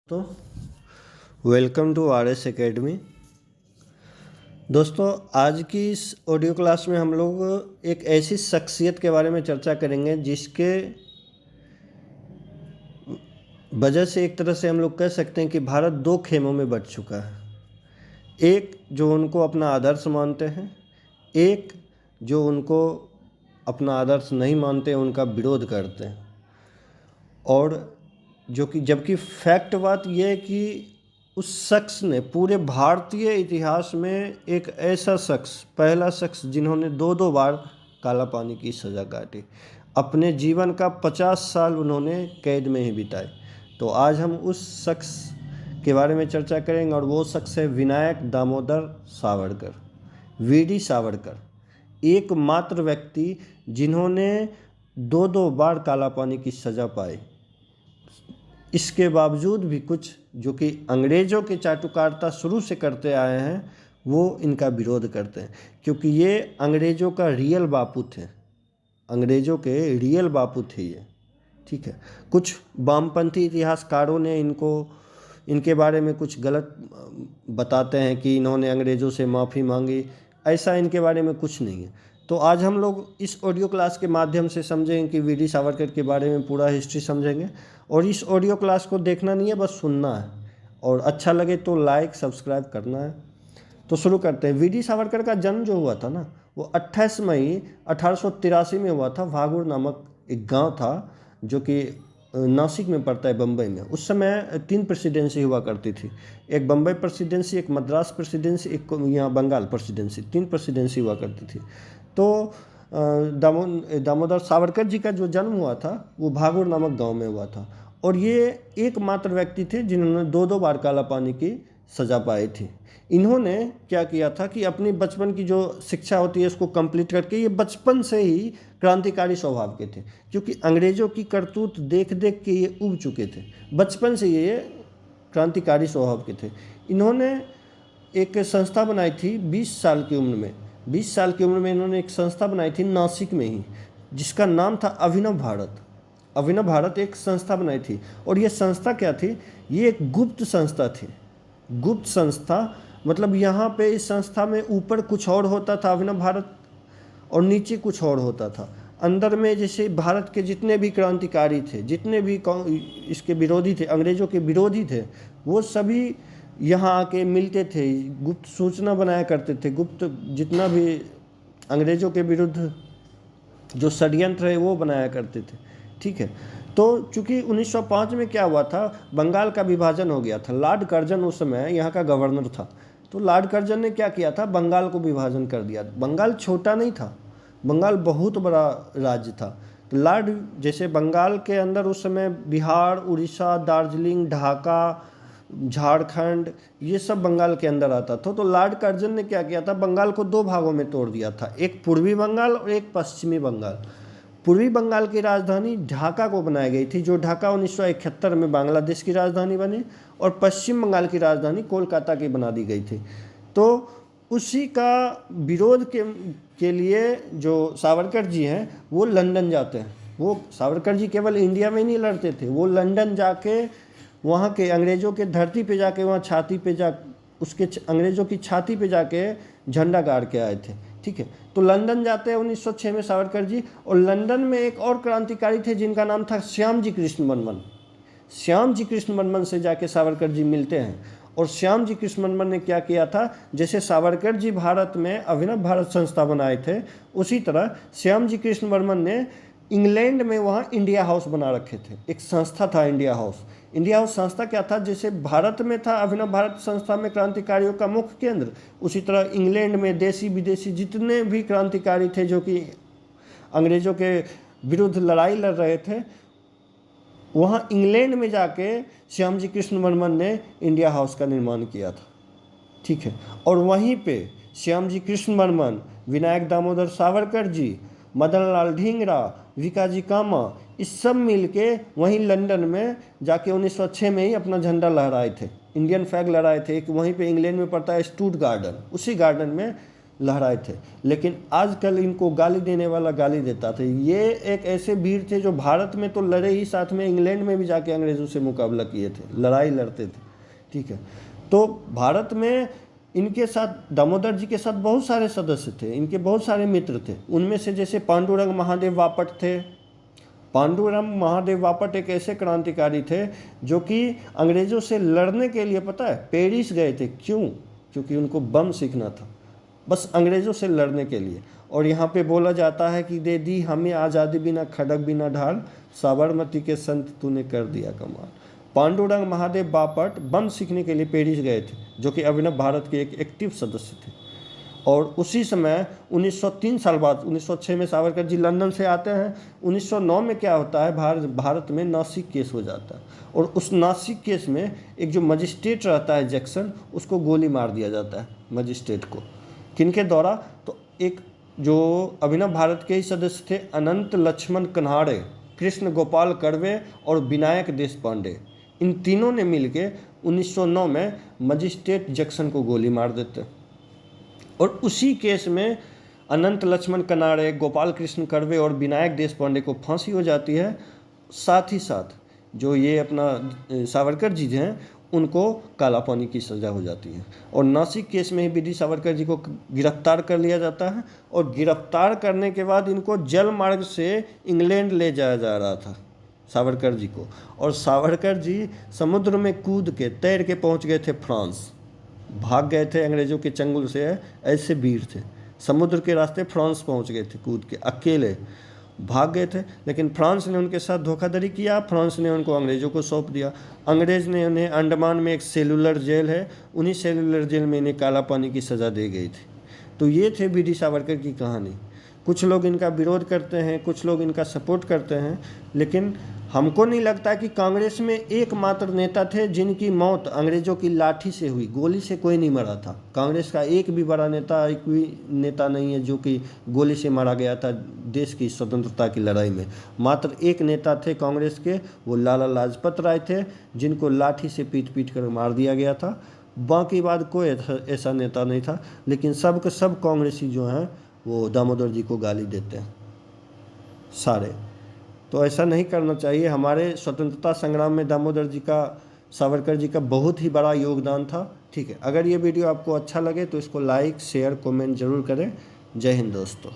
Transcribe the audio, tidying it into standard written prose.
तो welcome to R S academy. दोस्तों, आज की इस ऑडियो क्लास में हम लोग एक ऐसी शख्सियत के बारे में चर्चा करेंगे जिसके वजह से एक तरह से हम लोग कह सकते हैं कि भारत दो खेमों में बंट चुका है। एक जो उनको अपना आदर्श मानते हैं, एक जो उनको अपना आदर्श नहीं मानते, उनका विरोध करते हैं। और जो कि जबकि फैक्ट बात यह है कि उस शख्स ने पूरे भारतीय इतिहास में एक ऐसा शख्स, पहला शख्स जिन्होंने दो दो बार काला पानी की सज़ा काटी, अपने जीवन का 50 साल उन्होंने कैद में ही बिताए। तो आज हम उस शख्स के बारे में चर्चा करेंगे और वो शख्स है विनायक दामोदर सावरकर, वीडी सावरकर। एकमात्र व्यक्ति जिन्होंने दो दो बार काला पानी की सज़ा पाई। इसके बावजूद भी कुछ जो कि अंग्रेज़ों के चाटुकारिता शुरू से करते आए हैं, वो इनका विरोध करते हैं, क्योंकि ये अंग्रेज़ों का रियल बापू थे, अंग्रेज़ों के रियल बापू थे ये। ठीक है, कुछ वामपंथी इतिहासकारों ने इनके बारे में कुछ गलत बताते हैं कि इन्होंने अंग्रेज़ों से माफ़ी मांगी। ऐसा इनके बारे में कुछ नहीं है। तो आज हम लोग इस ऑडियो क्लास के माध्यम से समझेंगे कि वीडी सावरकर के बारे में पूरा हिस्ट्री समझेंगे। और इस ऑडियो क्लास को देखना नहीं है, बस सुनना है, और अच्छा लगे तो लाइक सब्सक्राइब करना है। तो शुरू करते हैं। वीडी सावरकर का जन्म जो हुआ था ना, वो 28 मई 1883 में हुआ था। भागुर नामक एक गांव था जो कि नासिक में पड़ता है, बम्बई में। उस समय 3 प्रेसिडेंसी हुआ करती थी, एक बम्बई प्रेसिडेंसी, एक मद्रास प्रेसिडेंसी, एक यहाँ बंगाल प्रेसिडेंसी। 3 प्रेसिडेंसी हुआ करती थी। तो दामोदर सावरकर जी का जो जन्म हुआ था वो भागुर नामक गांव में हुआ था। और ये एकमात्र व्यक्ति थे जिन्होंने दो दो बार काला पानी की सज़ा पाई थी। इन्होंने क्या किया था कि अपनी बचपन की जो शिक्षा होती है उसको कंप्लीट करके, ये बचपन से ही क्रांतिकारी स्वभाव के थे, क्योंकि अंग्रेज़ों की करतूत देख देख के ये उब चुके थे। बचपन से ये क्रांतिकारी स्वभाव के थे। इन्होंने एक संस्था बनाई थी 20 साल की उम्र में। 20 साल की उम्र में इन्होंने एक संस्था बनाई थी नासिक में ही, जिसका नाम था अभिनव भारत। अभिनव भारत एक संस्था बनाई थी। और ये संस्था क्या थी? ये एक गुप्त संस्था थी। गुप्त संस्था मतलब यहाँ पे इस संस्था में ऊपर कुछ और होता था अभिनव भारत, और नीचे कुछ और होता था। अंदर में जैसे भारत के जितने भी क्रांतिकारी थे, जितने भी इसके विरोधी थे, अंग्रेज़ों के विरोधी थे, वो सभी यहाँ आके मिलते थे, गुप्त सूचना बनाया करते थे। गुप्त जितना भी अंग्रेज़ों के विरुद्ध जो षड्यंत्र है वो बनाया करते थे। ठीक है, तो चूँकि 1905 में क्या हुआ था, बंगाल का विभाजन हो गया था। लॉर्ड कर्जन उस समय यहाँ का गवर्नर था। तो लॉर्ड कर्जन ने क्या किया था, बंगाल को विभाजन कर दिया। बंगाल छोटा नहीं था, बंगाल बहुत बड़ा राज्य था। तो लॉर्ड जैसे बंगाल के अंदर उस समय बिहार, उड़ीसा, दार्जिलिंग, ढाका, झारखंड, ये सब बंगाल के अंदर आता था। तो लॉर्ड कर्जन ने क्या किया था, बंगाल को 2 भागों में तोड़ दिया था, एक पूर्वी बंगाल और एक पश्चिमी बंगाल। पूर्वी बंगाल की राजधानी ढाका को बनाई गई थी, जो ढाका 1971 में बांग्लादेश की राजधानी बनी, और पश्चिम बंगाल की राजधानी कोलकाता की बना दी गई थी। तो उसी का विरोध के लिए जो सावरकर जी हैं वो लंदन जाते हैं। वो सावरकर जी केवल इंडिया में नहीं लड़ते थे, वो लंदन जाके वहाँ के अंग्रेज़ों के धरती पे जाके, वहाँ छाती पे जा उसके अंग्रेज़ों की छाती पे जाके झंडा गाड़ के आए थे। ठीक है, तो लंदन जाते हैं 1906 में सावरकर जी। और लंदन में एक और क्रांतिकारी थे जिनका नाम था श्याम जी कृष्ण वर्मन। श्याम जी कृष्ण वर्मन से जाके सावरकर जी मिलते हैं। और श्याम जी कृष्ण वर्मन ने क्या किया था, जैसे सावरकर जी भारत में अभिनव भारत संस्था बनाए थे, उसी तरह श्याम जी कृष्ण वर्मन ने इंग्लैंड में वहाँ इंडिया हाउस बना रखे थे। एक संस्था था इंडिया हाउस। इंडिया हाउस संस्था क्या था, जैसे भारत में था अभिनव भारत संस्था में क्रांतिकारियों का मुख्य केंद्र, उसी तरह इंग्लैंड में देसी विदेशी जितने भी क्रांतिकारी थे जो कि अंग्रेज़ों के विरुद्ध लड़ाई लड़ रहे थे, वहाँ इंग्लैंड में जाके श्याम जी कृष्ण वर्मन ने इंडिया हाउस का निर्माण किया था। ठीक है, और वहीं पे श्याम जी कृष्ण वर्मन, विनायक दामोदर सावरकर जी, मदन लाल ढींगरा, विकाजी कामा, इस सब मिल के वहीं लंदन में जाके 1906 में ही अपना झंडा लहराए थे, इंडियन फ्लैग लहराए थे। एक वहीं पे इंग्लैंड में पड़ता है स्टूट गार्डन, उसी गार्डन में लहराए थे। लेकिन आजकल इनको गाली देने वाला गाली देता था। ये एक ऐसे वीर थे जो भारत में तो लड़े ही, साथ में इंग्लैंड में भी जाके अंग्रेज़ों से मुकाबला किए थे, लड़ाई लड़ते थे। ठीक है, तो भारत में इनके साथ दामोदर जी के साथ बहुत सारे सदस्य थे, इनके बहुत सारे मित्र थे। उनमें से जैसे पांडुरंग महादेव बापट थे। पांडुरंग महादेव बापट एक ऐसे क्रांतिकारी थे जो कि अंग्रेज़ों से लड़ने के लिए, पता है, पेरिस गए थे। क्यों? क्योंकि उनको बम सीखना था, बस अंग्रेज़ों से लड़ने के लिए। और यहाँ पे बोला जाता है कि दे दी हमें आज़ादी बिना खड़क बिना ढाल, साबरमती के संत तूने कर दिया कमाल। पांडुरंग महादेव बापट बम सीखने के लिए पेरिस गए थे, जो कि अभिनव भारत के एक एक्टिव सदस्य थे। और उसी समय 1903 साल बाद 1906 में सावरकर जी लंदन से आते हैं। 1909 में क्या होता है, भारत में नासिक केस हो जाता है। और उस नासिक केस में एक जो मजिस्ट्रेट रहता है जैक्सन, उसको गोली मार दिया जाता है मजिस्ट्रेट को। किनके द्वारा? तो एक जो अभिनव भारत के ही सदस्य थे, अनंत लक्ष्मण कन्हाड़े, कृष्ण गोपाल कर्वे और विनायक देशपांडे, इन तीनों ने मिलकर 1909 में मजिस्ट्रेट जैक्सन को गोली मार देते। और उसी केस में अनंत लक्ष्मण कन्हाड़े, गोपाल कृष्ण कर्वे और विनायक देशपांडे को फांसी हो जाती है। साथ ही साथ जो ये अपना सावरकर जी हैं, उनको काला पानी की सज़ा हो जाती है। और नासिक केस में ही वीडी सावरकर जी को गिरफ्तार कर लिया जाता है। और गिरफ्तार करने के बाद इनको जल मार्ग से इंग्लैंड ले जाया जा रहा था, सावरकर जी को। और सावरकर जी समुद्र में कूद के, तैर के पहुंच गए थे फ्रांस। भाग गए थे अंग्रेज़ों के चंगुल से, ऐसे वीर थे। समुद्र के रास्ते फ्रांस पहुंच गए थे, कूद के अकेले भाग गए थे। लेकिन फ्रांस ने उनके साथ धोखाधड़ी किया। फ्रांस ने उनको अंग्रेज़ों को सौंप दिया। अंग्रेज़ ने उन्हें अंडमान में एक सेलुलर जेल है, उन्हीं सेलुलर जेल में इन्हें काला पानी की सज़ा दी गई थी। तो ये थे वीडी सावरकर की कहानी। कुछ लोग इनका विरोध करते हैं, कुछ लोग इनका सपोर्ट करते हैं, लेकिन हमको नहीं लगता कि कांग्रेस में एकमात्र नेता थे जिनकी मौत अंग्रेज़ों की लाठी से हुई, गोली से कोई नहीं मरा था। कांग्रेस का एक भी बड़ा नेता, एक भी नेता नहीं है जो कि गोली से मारा गया था देश की स्वतंत्रता की लड़ाई में। मात्र एक नेता थे कांग्रेस के, वो लाला लाजपत राय थे, जिनको लाठी से पीट पीट कर मार दिया गया था। बाकी बाद कोई ऐसा नेता नहीं था। लेकिन सब के सब कांग्रेसी जो हैं वो दामोदर जी को गाली देते हैं सारे। तो ऐसा नहीं करना चाहिए। हमारे स्वतंत्रता संग्राम में दामोदर जी का, सावरकर जी का बहुत ही बड़ा योगदान था। ठीक है, अगर ये वीडियो आपको अच्छा लगे तो इसको लाइक शेयर कमेंट जरूर करें। जय हिंद दोस्तों।